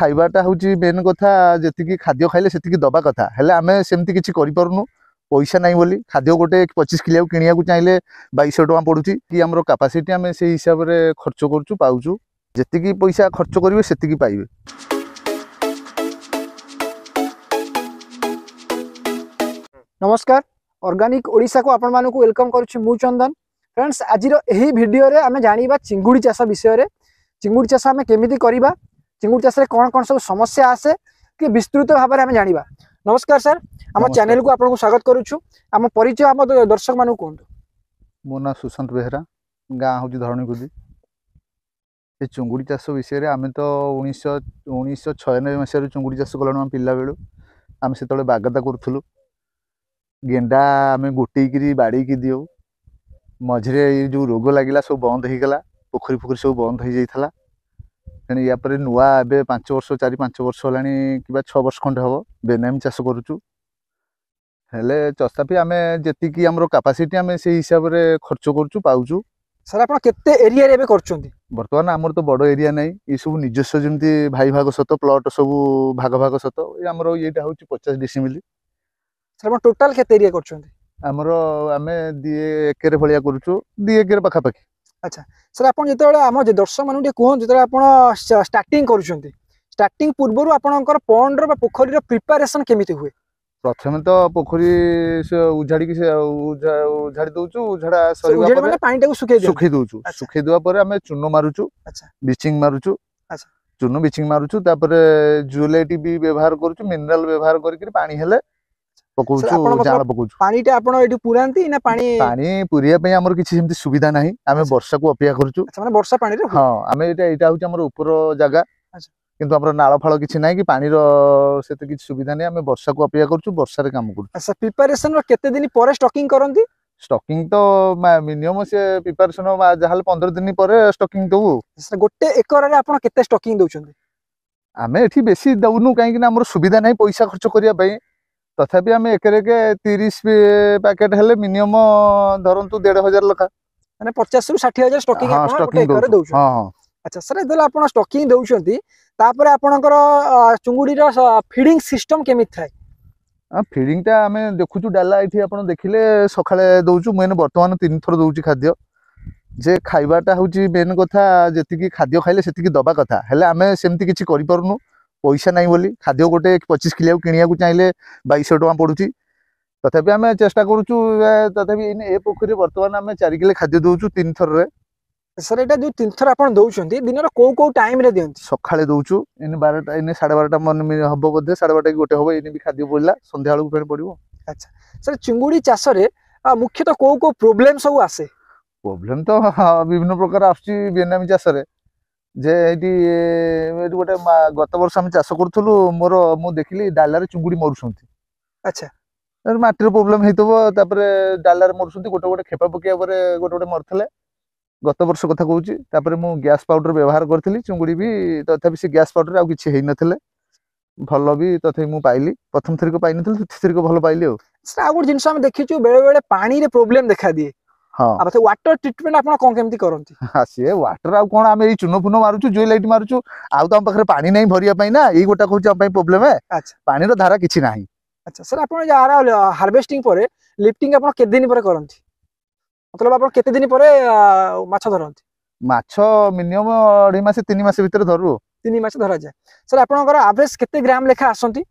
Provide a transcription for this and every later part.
खाइबाटा हूँ मेन कथा जी खाद्य खाइले से दबा कथा हेले आमे सेमती किसी करूँ पैसा नहीं बोली खाद्य गोटे 25 किलो किनिया चाहिए 2200 टका पड़ुची कि आम कैपेसिटी आम से हिसाब से खर्च करुचु पाउचु जी पैसा खर्च करेंगे से पाइबे। नमस्कार ऑर्गेनिक ओडिशा को आपण मानक वेलकम करुच्ची मु चंदन। फ्रेंड्स आज यही वीडियो रे आमे जानिबा चिंगुड़ी चाष विषय रे। चिंगुड़ी चाष आमे केमिति करिबा, चिंगुड़ी चाष रे कोन कोन सब समस्या आसे कि विस्तृत भाव में आमे जानिबा। नमस्कार सर, आम चैनल को आपन स्वागत करुछु। आम परिचय आम दर्शक मानक कोंतु। मो ना सुशांत बेहरा, गाँ हूँ धरणीकुदी। ये चिंगुड़ी चाष विषय आम तो 1996 मसीह चिंगुड़ी चाष कलु पिला बेलू आम से बागदा करूँ गेंडा आम गोटेक बाड़ी दियो मझे जो रोग लगे सब बंद हो गला पोखरी फोखरी सब बंद हो जाता तेणु या नुआ ए 5 वर्ष 4-5 वर्ष है कि 6 वर्ष खंडे हम बेनामी चाष करुचु हेले तथापि आम जी आम कैपेसिटी आम से हिसाब से खर्च करुचु पाउचु। सर आप केते एरिया रे करछोंती? बर्तमान आमर तो बड़ एरिया नहीं ये सब निजस्व जमी भाई भाग सत प्लट सब भाग भाग सत आमर ये हूँ 50 डिसिमिल। सर टोटाल केते एरिया करछोंती? आमर आमे 2 एकर भलिया करूछु 2 एकर पाखापाखि। अच्छा सर आप जो आम दर्शक मान कहूँ जो आप स्टार्टिंग करुछोंती स्टार्टिंग पूर्व आपनकर पॉन्ड रो पोखरी रो प्रिपरेशन केमिति हुए? प्रथम तो पोखरी उझाड़ी उझाड़ी दउछु उझाड़ा सरीबा पर माने पानी टाको सुखै दउछु सुखै दुआ पर आमे चूनो मारुछु। अच्छा ब्लीचिंग मारुछु। अच्छा चूनो ब्लीचिंग मारुछु तापर जुलेटी भी व्यवहार करूछु मिनरल व्यवहार करके पानी हेले पकोछु जाळ पकोछु। पानीटा आपण एठी पुरांती ना पानी पुरिया पे हमर किछि सेमति सुविधा नाही आमे वर्षा को अपेक्षा करूछु। अच्छा माने वर्षा पानी रे हां आमे एटा होछि हमर ऊपर जगह। अच्छा किंतु हमर नाळ फाळ किछि नाही कि पानी रो सेते किछि सुविधा नाही आमे वर्षा को अपेक्षा करूछु वर्षा रे काम करूछु। अच्छा प्रिपरेशन रो केते दिन परे स्टॉकिंग करंती? स्टॉकिंग तो मिनिमम से प्रिपरेशन जहाल 15 दिन पर स्टॉकिंग दउ। गोटे एकर रे आपण केते स्टॉकिंग दउछंती? आमे एठी बेसी दउनु काहे कि हमर सुविधा नाही पैसा खर्च करिया पई तथापि आम एक 30 पैकेट हेले मिनिमम धरंतु 1500 लखा माने 50 रु 60 हजार स्टॉकिंग आपण गोटे एकर दउछ। हां हां अच्छा सर एदला आपण स्टॉकिंग दउछंती तापर आपणकर चुंगुडी रो फीडिंग सिस्टम केमित थाय? फीडिंग ता आम देखुछु डाला एठी आपण देखिले सखाळे दउछु मेन वर्तमान 3 थर दउछु खाद्य जे खाइबाटा होची मेन कथा जति खाद्य खाइले सेति दबा कथा हेले आम सेमती किछि करि परनु पैसा नहीं बोली खाद्य गोटे 25 किलो किनिया चाहिए 2200 टका पड़ुची तथापि आम चेष्टा करुचु तथापि ए पोखरी वर्तमान आम 4 किलो खाद्य दउछु 3 थर रे। सर एटा जो 3 थर आपण दउछंती दिन रो को टाइम रे दियंती? सखाळे दउछु इन 12टा इन 12:30 मन हबो बदे 12:30 की गोटे हबो इन भी खाद्य पड़ला संध्या बेलू फेर पड़िबो। अच्छा सर चिंगुडी चाष रे मुख्यतः को प्रॉब्लम सब आसे? प्रॉब्लम तो विभिन्न प्रकार आछि बेनामी चाष रे जे गोटे गत वर्ष आम चाष करूँ मोर मु देखिली डालार चुंगुड़ी मरुंट। अच्छा माटीर प्रोब्लेम होता डालार मरुंट गोटे गोटे खेपा पकिया गोटे गोटे मरते गत वर्ष कथा कहूँ मु गैस पाउडर व्यवहार करी चुंगुड़ी भी तथापि से गैस पाउडर आउ किछि हेइ नथिले भल भी तथापि मु पाइली प्रथम थरिक पाइ नथिले द्वितीय थरिक भल पाइली। आ गोटे जिनस आम देखिछु बेले बेले पानी रे प्रॉब्लम देखा दिए। हाँ अब वाटर ट्रीटमेंट आपण कोन केमती करंती? हां से वाटर आ कोन आमे चूनो फुनो मारुछु जोई लाइट मारुछु आउ तो हम पाखरे पानी नहीं भरिया पई ना एई गोटा कहूछ हम पई प्रॉब्लम है। अच्छा पानी रो धारा किछि नाही। अच्छा सर आपण यार हार्वेस्टिंग परे लिफ्टिंग आपण के दिन परे करंती मतलब आपण केते दिन परे माछ धरंती? माछ मिनिमम 2 मास 3 मास भीतर धरु 3 मास धरा जाय। सर आपनकर एवरेज केते ग्राम लेखा आसंती?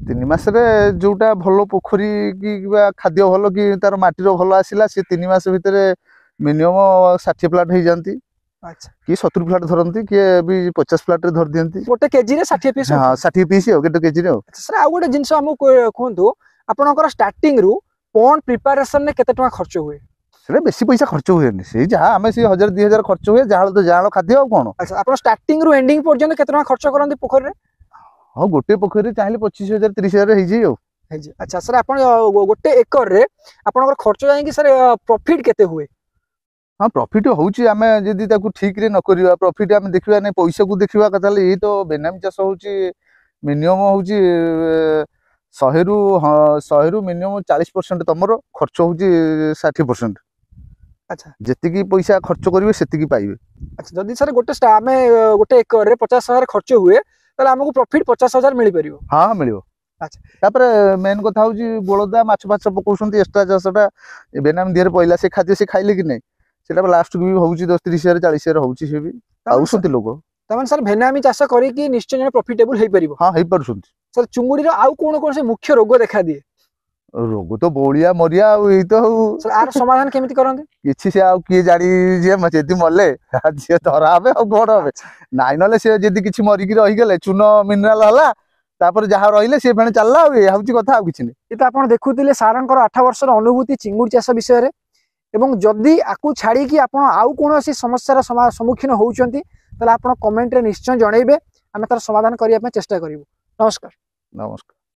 3 मास रे जोटा भलो पोखरी की खाद्य भलो कि तार माटीर भलो आसिला से 3 मास भीतर मिनिमम 60 प्लाट हो जाती। अच्छा कि 70 प्लाट धरती कि भी 50 प्लाट रे धर दियंती गोटे केजी रे 60 पीस। हां 60 पीस हो गोटे केजी रे। सर आ गोटे जिंस हम कहंतु आपनकर स्टार्टिंग रु पॉन्ड प्रिपरेशन ने केते टका खर्च हुए? से बेसी पैसा खर्च हुए नहीं से जहाँ आम से 1000-2000 खर्च हुए जहाँ तो जहाँ खाद्य आ कौन। अच्छा आप स्टार्टिंग रु एंडिंग पर्यंत केते टका खर्च करंती पोखरी रे? हाँ गोटे पोखरी चाहिए 25,000-30,000 हो। अच्छा सर आप गोटे एकर रे आपनकर खर्च जाई कि सर प्रॉफिट केते हुए? हाँ प्रॉफिट होउची आमे जदी ताकू ठीक रे न करिवा प्रॉफिट आमे देखिबा नै पैसा को देखिबा कथा ले ए तो बेनामी चाष होउची मिनिमम होउची 100 रु मिनिमम 40% तमरो खर्च होउची 60%। अच्छा जेतिकी पैसा खर्च करिवे सेतिकी पाइबे। अच्छा जदी सर गोटे आमे गोटे एकर रे 50,000 खर्च हुए ताले हमको प्रॉफिट 50,000 मिल परिबो। हाँ मिलियो। अच्छा। तापर मेन कथा होची बोलदा माछ फाछ पकोउछंती एक्स्ट्रा चाषटा बेनाम दिहर पहिला से खाद्य से खाइले कि नहीं सेटा लास्ट भी होउची 10-30,000 40,000 होउची से भी आउछंती लोग। तमन सर भेनामी चाष करी कि निश्चय जने प्रॉफिटेबल हेई परिबो। हाँ हेई परछंती। सर चुंगुड़ी रो आउ कोन से मुख्य रोग देखा दिए? रोग तो बोलिया मरिया ए तो सर आर समाधान केमिति करंती? किछि से आ की जाडी जे मचेती मले जे धरा हबे आ गोड़ हबे नाइ नले से जदी किछि मरि कि रहि गेले चून मिनरल हला तापर जहा रहिले से फेने चलला ए हउची कथा आ किछि नै। ए तो आपण देखुतिले सारंकर 8 वर्षर अनुभूति चिंगुड़ी चाष विषय रे एवं जदी आकु छाड़ी कि आपण आउ कोनोसी समस्यार सम्मुखीन होउचंती तले आपण कमेंट रे निश्चय जणैबे आमे तार समाधान करिया पे चेष्टा करिवो। नमस्कार। नमस्कार।